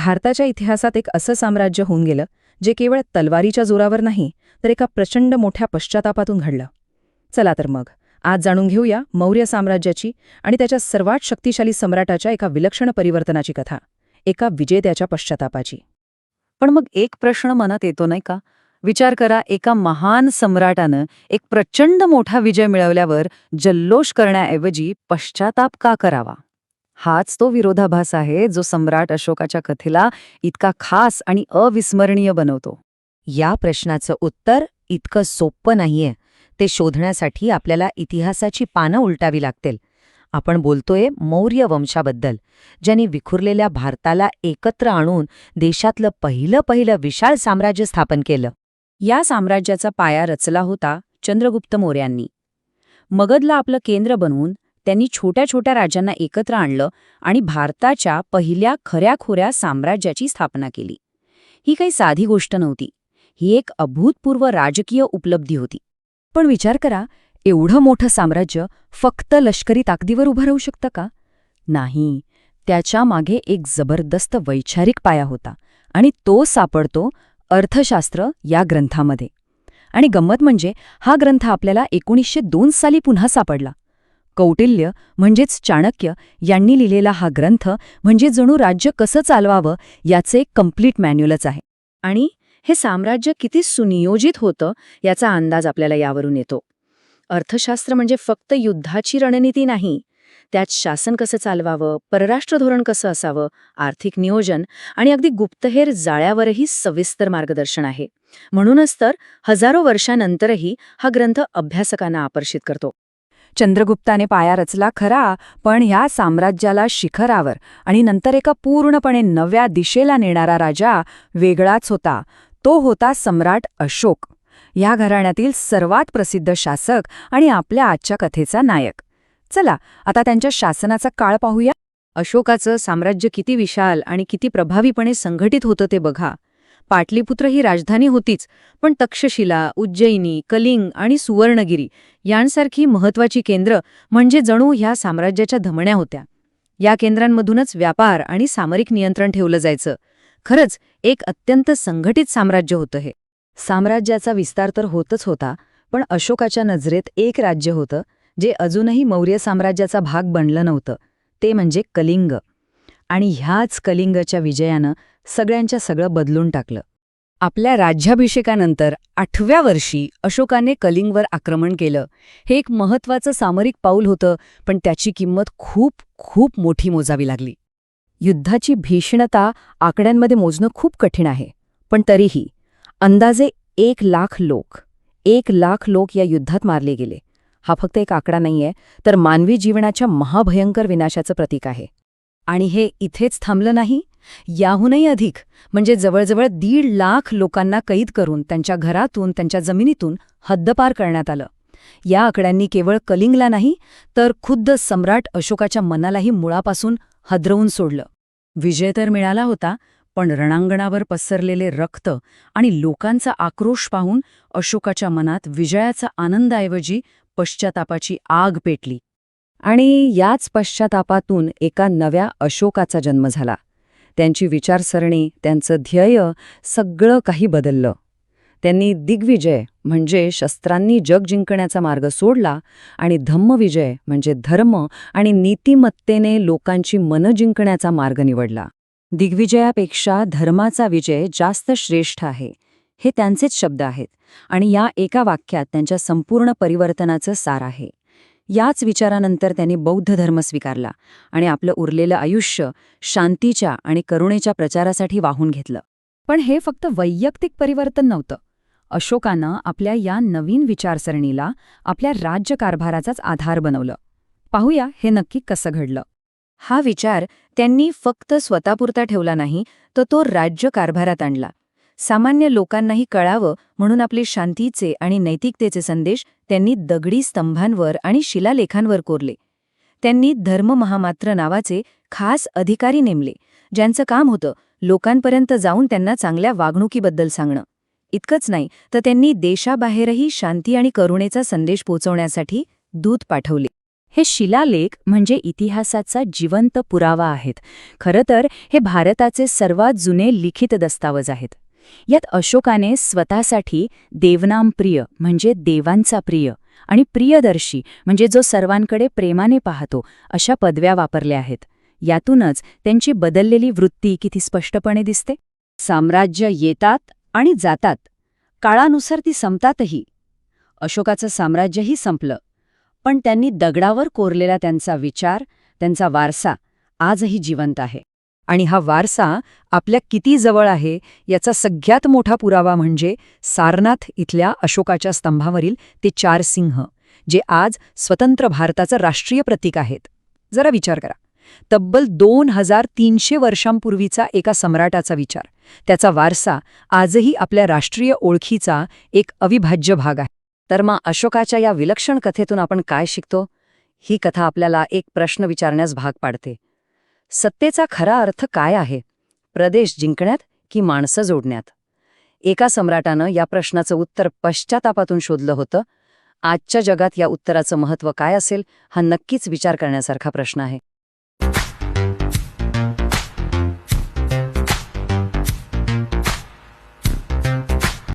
भारताच्या इतिहासात एक असं साम्राज्य होऊन गेलं जे केवळ तलवारीच्या जोरावर नाही तर एका प्रचंड मोठ्या पश्चातापातून घडलं. चला तर मग आज जाणून घेऊया मौर्य साम्राज्याची आणि त्याच्या सर्वात शक्तिशाली सम्राटाच्या एका विलक्षण परिवर्तनाची कथा, एका विजेत्याच्या पश्चातापाची. पण मग एक प्रश्न मनात येतो नाही का? विचार करा, एका महान सम्राटानं एक प्रचंड मोठा विजय मिळवल्यावर जल्लोष करण्याऐवजी पश्चाताप का करावा? हाच तो विरोधाभास आहे जो सम्राट अशोकाच्या कथेला इतका खास आणि अविस्मरणीय बनवतो. या प्रश्नाचं उत्तर इतकं सोपं नाहीये. ते शोधण्यासाठी आपल्याला इतिहासाची पानं उलटावी लागतील. आपण बोलतोय मौर्य वंशाबद्दल, ज्यांनी विखुरलेल्या भारताला एकत्र आणून देशातलं पहिलं विशाल साम्राज्य स्थापन केलं. या साम्राज्याचा पाया रचला होता चंद्रगुप्त मौर्यांनी. मगधला आपलं केंद्र बनवून त्यांनी छोट्या छोट्या राज्यांना एकत्र आणलं आणि भारताच्या पहिल्या खऱ्याखुऱ्या साम्राज्याची स्थापना केली. ही काही साधी गोष्ट नव्हती. ही एक अभूतपूर्व राजकीय उपलब्धी होती. पण विचार करा, एवढं मोठं साम्राज्य फक्त लष्करी ताकदीवर उभं राहू शकतं का? नाही, त्याच्या मागे एक जबरदस्त वैचारिक पाया होता आणि तो सापडतो अर्थशास्त्र या ग्रंथामध्ये. आणि गंमत म्हणजे हा ग्रंथ आपल्याला 1902 साली पुन्हा सापडला. कौटिल्य म्हणजेच चाणक्य यांनी लिहिलेला हा ग्रंथ म्हणजे जणू राज्य कसं चालवावं याचे एक कंप्लीट मॅन्युअलच आहे. आणि हे साम्राज्य किती सुनियोजित होतं याचा अंदाज आपल्याला यावरून येतो. अर्थशास्त्र म्हणजे फक्त युद्धाची रणनीती नाही, त्यात शासन कसं चालवावं, परराष्ट्र धोरण कसं असावं, आर्थिक नियोजन आणि अगदी गुप्तहेर जाळ्यावरही सविस्तर मार्गदर्शन आहे. म्हणूनच तर हजारो वर्षांनंतरही हा ग्रंथ अभ्यासकांना आकर्षित करतो. चंद्रगुप्ताने पाया रचला खरा, पण ह्या साम्राज्याला शिखरावर आणि नंतर एका पूर्णपणे नव्या दिशेला नेणारा राजा वेगळाच होता. तो होता सम्राट अशोक, या घराण्यातील सर्वात प्रसिद्ध शासक आणि आपल्या आजच्या कथेचा नायक. चला आता त्यांच्या शासनाचा काळ पाहूया. अशोकाचं साम्राज्य किती विशाल आणि किती प्रभावीपणे संघटित होतं ते बघा. पाटलीपुत्र ही राजधानी होतीच, पण तक्षशिला, उज्जैनी, कलिंग आणि सुवर्णगिरी यांसारखी महत्त्वाची केंद्र म्हणजे जणू ह्या साम्राज्याच्या धमण्या होत्या. या केंद्रांमधूनच व्यापार आणि सामरिक नियंत्रण ठेवलं जायचं. खरंच एक अत्यंत संघटित साम्राज्य होतं हे. साम्राज्याचा विस्तार तर होतच होता, पण अशोकाच्या नजरेत एक राज्य होतं जे अजूनही मौर्य साम्राज्याचा भाग बनलं नव्हतं. ते म्हणजे कलिंग. आणि ह्याच कलिंगच्या विजयानं सगळ्यांच्या सगळं बदलून टाकलं. आपल्या राज्याभिषेकानंतर 8व्या वर्षी अशोकाने कलिंगवर आक्रमण केलं. हे एक महत्त्वाचं सामरिक पाऊल होतं, पण त्याची किंमत खूप खूप मोठी मोजावी लागली. युद्धाची भीषणता आकड्यांमध्ये मोजणं खूप कठीण आहे, पण तरीही अंदाजे 1,00,000 लोक या युद्धात मारले गेले. हा फक्त एक आकडा नाहीये, तर मानवी जीवनाच्या महाभयंकर विनाशाचं प्रतीक आहे. आणि हे इथेच थांबलं नाही. याहूनही अधिक म्हणजे जवळजवळ 1,50,000 लोकांना कैद करून त्यांच्या घरातून, त्यांच्या जमिनीतून हद्दपार करण्यात आलं. या आकड्यांनी केवळ कलिंगला नाही, तर खुद्द सम्राट अशोकाच्या मनालाही मुळापासून हदरवून सोडलं. विजय तर मिळाला होता, पण रणांगणावर पसरलेले रक्त आणि लोकांचा आक्रोश पाहून अशोकाच्या मनात विजयाचा आनंदाऐवजी पश्चातापाची आग पेटली. आणि याच पश्चातापातून एका नव्या अशोकाचा जन्म झाला. त्यांची विचारसरणी, त्यांचं ध्येय, सगळं काही बदललं. त्यांनी दिग्विजय म्हणजे शस्त्रांनी जग जिंकण्याचा मार्ग सोडला आणि धम्मविजय म्हणजे धर्म आणि नीतिमत्तेने लोकांची मनं जिंकण्याचा मार्ग निवडला. दिग्विजयापेक्षा धर्माचा विजय जास्त श्रेष्ठ आहे, हे त्यांचेच शब्द आहेत. आणि या एका वाक्यात त्यांच्या संपूर्ण परिवर्तनाचं सार आहे. याच विचारानंतर त्यांनी बौद्ध धर्म स्वीकारला आणि आपलं उरलेलं आयुष्य शांतीच्या आणि करुणेच्या प्रचारासाठी वाहून घेतलं. पण हे फक्त वैयक्तिक परिवर्तन नव्हतं. अशोकानं आपल्या या नवीन विचारसरणीला आपल्या राज्यकारभाराचाच आधार बनवलं. पाहूया हे नक्की कसं घडलं. हा विचार त्यांनी फक्त स्वतःपुरता ठेवला नाही, तर तो राज्यकारभारात आणला. सामान्य लोकांनाही कळावं म्हणून आपले शांतीचे आणि नैतिकतेचे संदेश त्यांनी दगडी स्तंभांवर आणि शिलालेखांवर कोरले. त्यांनी धर्ममहामात्र नावाचे खास अधिकारी नेमले, ज्यांचं काम होतं लोकांपर्यंत जाऊन त्यांना चांगल्या वागणुकीबद्दल सांगणं. इतकंच नाही, तर त्यांनी देशाबाहेरही शांती आणि करुणेचा संदेश पोहोचवण्यासाठी दूत पाठवले. हे शिलालेख म्हणजे इतिहासाचा जिवंत पुरावा आहेत. खरं तर हे भारताचे सर्वात जुने लिखित दस्तावेज आहेत. यात अशोकाने स्वतःसाठी देवनाम प्रिय म्हणजे देवांचा प्रिय आणि प्रियदर्शी म्हणजे जो सर्वांकडे प्रेमाने पाहतो अशा पदव्या वापरल्या आहेत. यातूनच त्यांची बदललेली वृत्ती किती स्पष्टपणे दिसते. साम्राज्य येतात आणि जातात, काळानुसार ती संपतातही. अशोकाचं साम्राज्यही संपलं, पण त्यांनी दगडावर कोरलेला त्यांचा विचार, त्यांचा वारसा आजही जिवंत आहे. आणि हा वारसा आपल्या किती जवळ आहे याचा सगळ्यात मोठा पुरावा म्हणजे सारनाथ इथल्या अशोकाच्या स्तंभावरील ते 4 सिंह, जे आज स्वतंत्र भारताचं राष्ट्रीय प्रतीक आहेत. जरा विचार करा, तब्बल 2300 वर्षांपूर्वीचा एका सम्राटाचा विचार, त्याचा वारसा आजही आपल्या राष्ट्रीय ओळखीचा एक अविभाज्य भाग आहे. तर मग अशोकाच्या या विलक्षण कथेतून आपण काय शिकतो? ही कथा आपल्याला एक प्रश्न विचारण्यास भाग पाडते. सत्तेचा खरा अर्थ काय आहे? प्रदेश जिंकण्यात की माणसं जोडण्यात? एका सम्राटानं या प्रश्नाचं उत्तर पश्चातापातून शोधलं होतं. आजच्या जगात या उत्तराचं महत्त्व काय असेल हा नक्कीच विचार करण्यासारखा प्रश्न आहे.